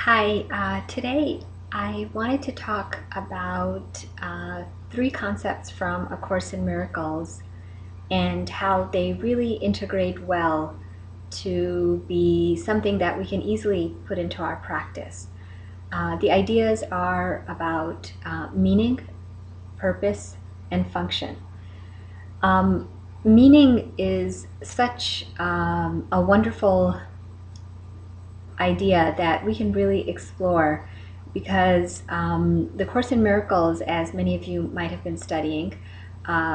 Hi, today I wanted to talk about three concepts from A Course in Miracles and how they really integrate well to be something that we can easily put into our practice. The ideas are about meaning, purpose, and function. Um, Meaning is such a wonderful idea that we can really explore because the Course in Miracles, as many of you might have been studying,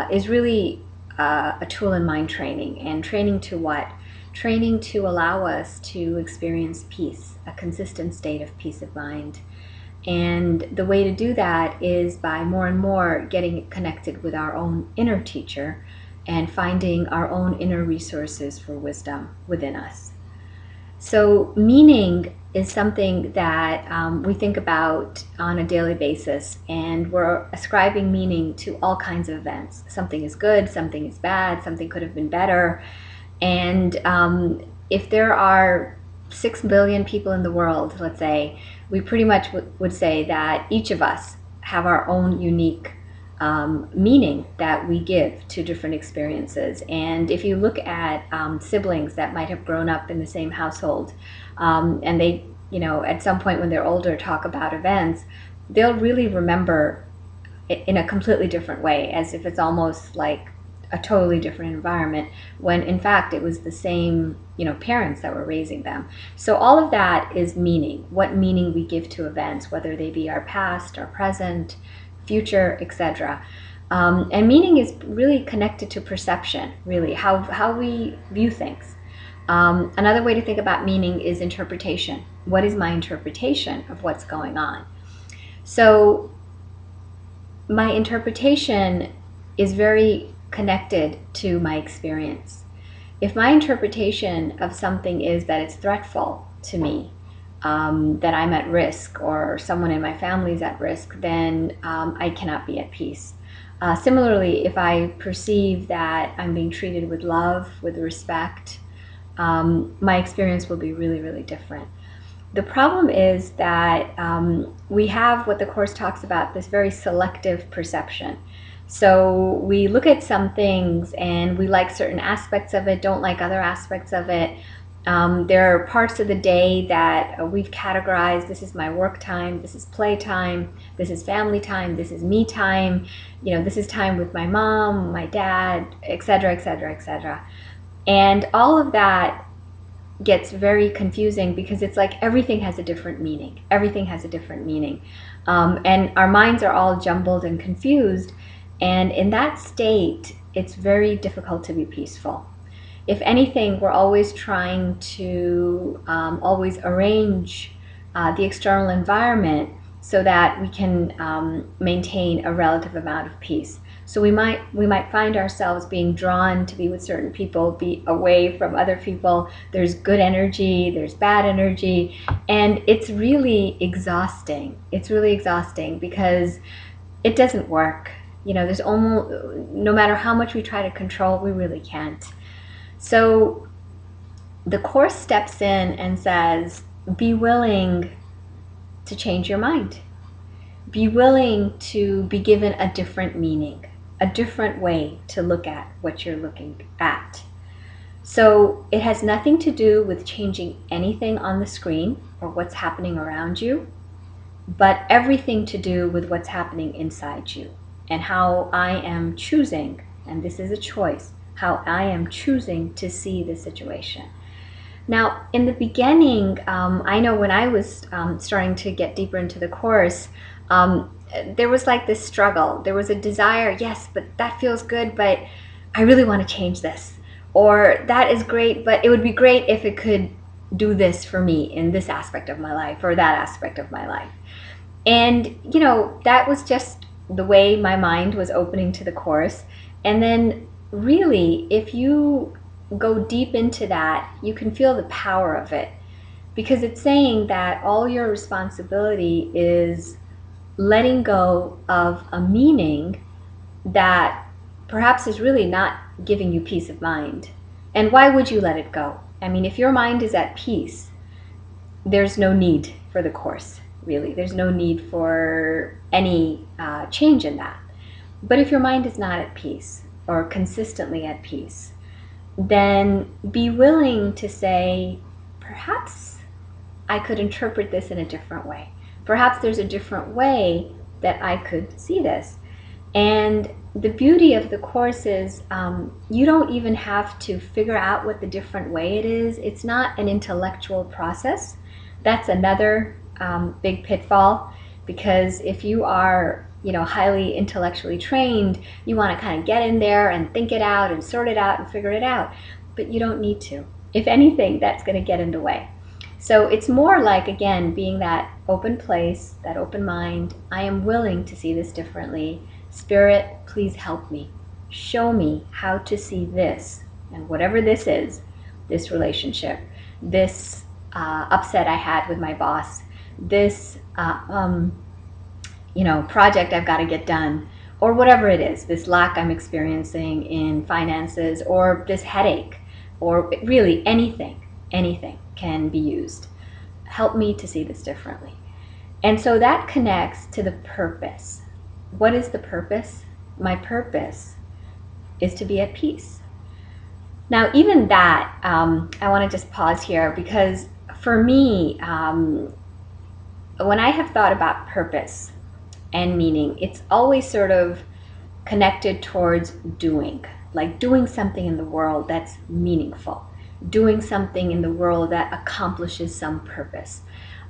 is really a tool in mind training. And training to what? Training to allow us to experience peace, a consistent state of peace of mind. And the way to do that is by more and more getting connected with our own inner teacher and finding our own inner resources for wisdom within us. So, meaning is something that we think about on a daily basis, and we're ascribing meaning to all kinds of events. Something is good, something is bad, something could have been better. And if there are 6 billion people in the world, let's say, we pretty much would say that each of us have our own unique meaning that we give to different experiences. And if you look at siblings that might have grown up in the same household, and they, at some point when they're older, talk about events, they'll really remember it in a completely different way, as if it's almost like a totally different environment, when in fact it was the same parents that were raising them. So all of that is meaning, what meaning we give to events, whether they be our past, our present, future, etc. And meaning is really connected to perception, really, how we view things. Another way to think about meaning is interpretation. What is my interpretation of what's going on? So my interpretation is very connected to my experience. If my interpretation of something is that it's threatful to me, that I'm at risk or someone in my family is at risk, then I cannot be at peace. Similarly, if I perceive that I'm being treated with love, with respect, my experience will be really, really different. The problem is that we have what the Course talks about, this very selective perception. So we look at some things and we like certain aspects of it, don't like other aspects of it. There are parts of the day that we've categorized. This is my work time, this is play time, this is family time, this is me time, this is time with my mom, my dad, etc., etc., etc. And all of that gets very confusing because it's like everything has a different meaning. Everything has a different meaning. And our minds are all jumbled and confused. And in that state, it's very difficult to be peaceful. If anything, we're always trying to always arrange the external environment so that we can maintain a relative amount of peace. So we might find ourselves being drawn to be with certain people, be away from other people. There's good energy, there's bad energy, and it's really exhausting. It's really exhausting because it doesn't work. There's almost, no matter how much we try to control, we really can't. So the Course steps in and says, be willing to change your mind. Be willing to be given a different meaning, a different way to look at what you're looking at. So it has nothing to do with changing anything on the screen or what's happening around you, but everything to do with what's happening inside you and how I am choosing, and this is a choice, how I am choosing to see the situation. Now, in the beginning, I know when I was starting to get deeper into the Course, there was like this struggle. There was a desire, yes, but that feels good, but I really want to change this. Or that is great, but it would be great if it could do this for me in this aspect of my life or that aspect of my life. And, that was just the way my mind was opening to the Course. And then really, if you go deep into that, you can feel the power of it, because it's saying that all your responsibility is letting go of a meaning that perhaps is really not giving you peace of mind. And why would you let it go? I mean, if your mind is at peace, there's no need for the Course, really. There's no need for any change in that. But if your mind is not at peace or consistently at peace, then be willing to say, perhaps I could interpret this in a different way. Perhaps there's a different way that I could see this. And the beauty of the Course is you don't even have to figure out what the different way it is. It's not an intellectual process. That's another big pitfall, because if you are highly intellectually trained, you want to kind of get in there and think it out and sort it out and figure it out. But you don't need to. If anything, that's going to get in the way. So it's more like, again, being that open place, that open mind. I am willing to see this differently. Spirit, please help me. Show me how to see this. And whatever this is, this relationship, this upset I had with my boss, this project I've got to get done, or whatever it is, this lack I'm experiencing in finances, or this headache, or really anything can be used. Help me to see this differently. And so that connects to the purpose. What is the purpose? My purpose is to be at peace. Now, even that, I want to just pause here, because for me, when I have thought about purpose and meaning, it's always sort of connected towards doing, like doing something in the world that's meaningful, doing something in the world that accomplishes some purpose.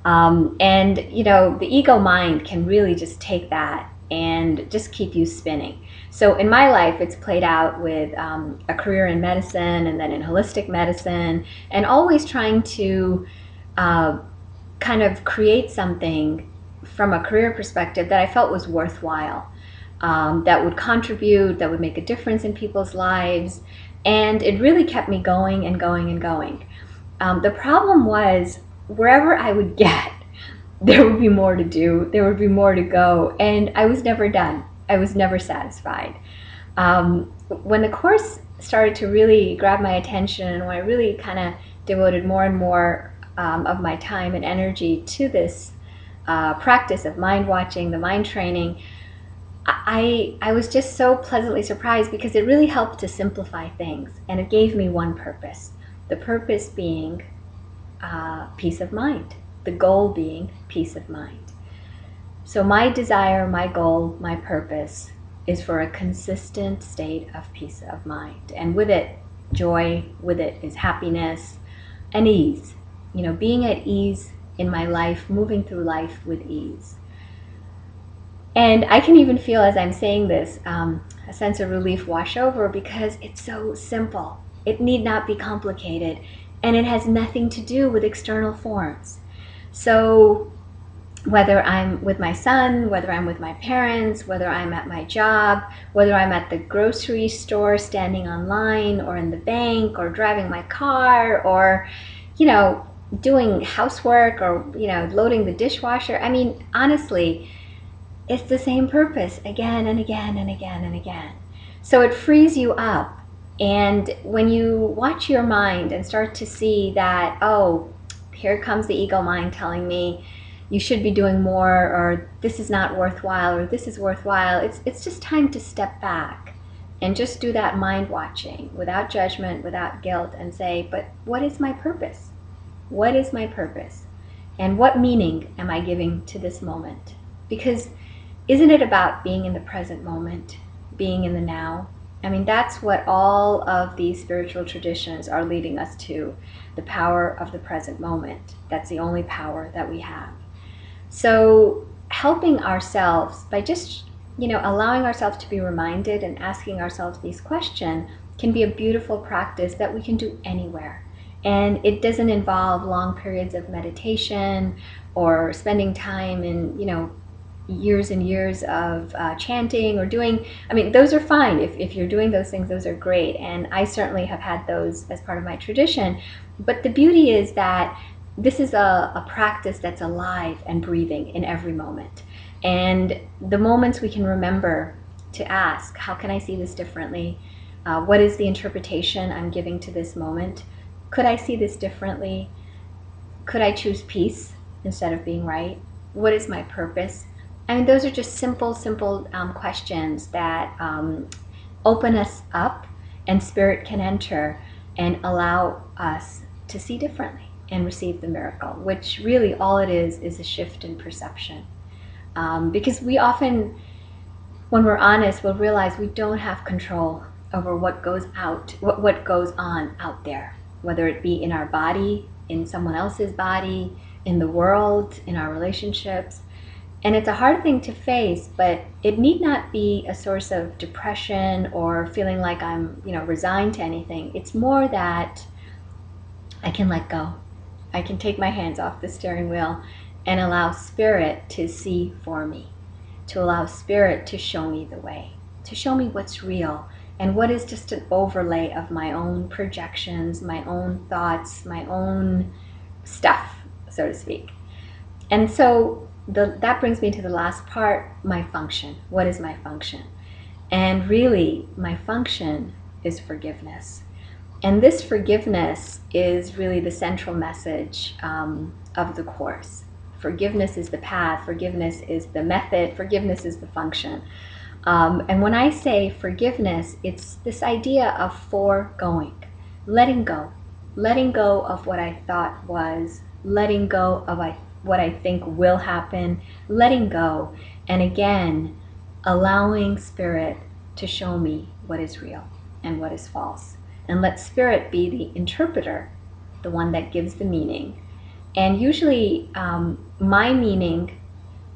And the ego mind can really just take that and just keep you spinning. So in my life, it's played out with a career in medicine and then in holistic medicine, and always trying to kind of create something from a career perspective that I felt was worthwhile, that would contribute, that would make a difference in people's lives. And it really kept me going and going and going. The problem was, wherever I would get, there would be more to do, there would be more to go, and I was never done. I was never satisfied. When the Course started to really grab my attention, when I really kind of devoted more and more of my time and energy to this practice of mind watching, the mind training, I was just so pleasantly surprised, because it really helped to simplify things, and it gave me one purpose. The purpose being peace of mind. The goal being peace of mind. So my desire, my goal, my purpose is for a consistent state of peace of mind. And with it, joy, with it is happiness and ease. Being at ease in my life, moving through life with ease. And I can even feel, as I'm saying this, a sense of relief wash over, because it's so simple. It need not be complicated, and it has nothing to do with external forms. So whether I'm with my son, whether I'm with my parents, whether I'm at my job, whether I'm at the grocery store standing online, or in the bank, or driving my car, or doing housework, or loading the dishwasher, I mean, honestly, it's the same purpose again and again and again and again. So it frees you up. And when you watch your mind and start to see that, oh, here comes the ego mind telling me you should be doing more, or this is not worthwhile, or this is worthwhile, it's just time to step back and just do that mind watching without judgment, without guilt, and say, but what is my purpose? What is my purpose? And what meaning am I giving to this moment? Because isn't it about being in the present moment, being in the now? I mean, that's what all of these spiritual traditions are leading us to, the power of the present moment. That's the only power that we have. So helping ourselves by just, allowing ourselves to be reminded and asking ourselves these questions can be a beautiful practice that we can do anywhere. And it doesn't involve long periods of meditation or spending time in, years and years of chanting or doing, those are fine. If you're doing those things, those are great. And I certainly have had those as part of my tradition. But the beauty is that this is a practice that's alive and breathing in every moment. And the moments we can remember to ask, how can I see this differently? What is the interpretation I'm giving to this moment? Could I see this differently? Could I choose peace instead of being right? What is my purpose? I mean, those are just simple questions that open us up, and Spirit can enter and allow us to see differently and receive the miracle, which really all it is a shift in perception. Because we often, when we're honest, we'll realize we don't have control over what goes out, what goes on out there, whether it be in our body, in someone else's body, in the world, in our relationships. And it's a hard thing to face, but it need not be a source of depression or feeling like I'm, resigned to anything. It's more that I can let go. I can take my hands off the steering wheel and allow Spirit to see for me, to allow Spirit to show me the way, to show me what's real and what is just an overlay of my own projections, my own thoughts, my own stuff, so to speak. And so that brings me to the last part, my function. What is my function? And really, my function is forgiveness. And this forgiveness is really the central message of the Course. Forgiveness is the path, forgiveness is the method, forgiveness is the function. And when I say forgiveness, it's this idea of foregoing, letting go of what I thought was, letting go of what I think will happen, letting go, and again, allowing Spirit to show me what is real and what is false. And let Spirit be the interpreter, the one that gives the meaning. And usually my meaning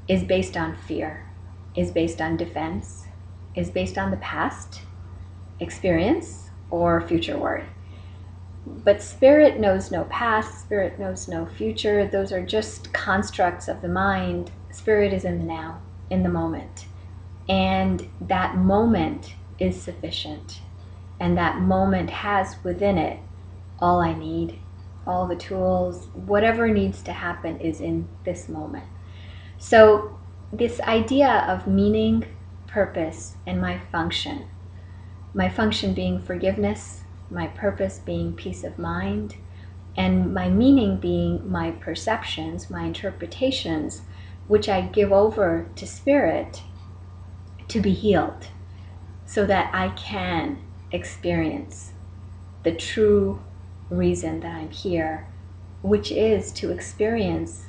is based on fear, is based on defense, is based on the past experience or future worry. But Spirit knows no past, Spirit knows no future. Those are just constructs of the mind. Spirit is in the now, in the moment. And that moment is sufficient. And that moment has within it all I need, all the tools, whatever needs to happen is in this moment. So this idea of meaning, purpose, and my function being forgiveness, my purpose being peace of mind, and my meaning being my perceptions, my interpretations, which I give over to Spirit to be healed so that I can experience the true reason that I'm here, which is to experience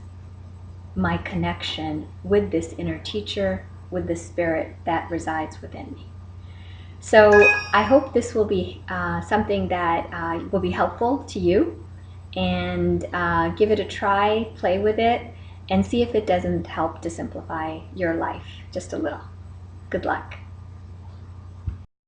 my connection with this inner teacher, with the Spirit that resides within me. So I hope this will be something that will be helpful to you, and give it a try, play with it, and see if it doesn't help to simplify your life just a little. Good luck.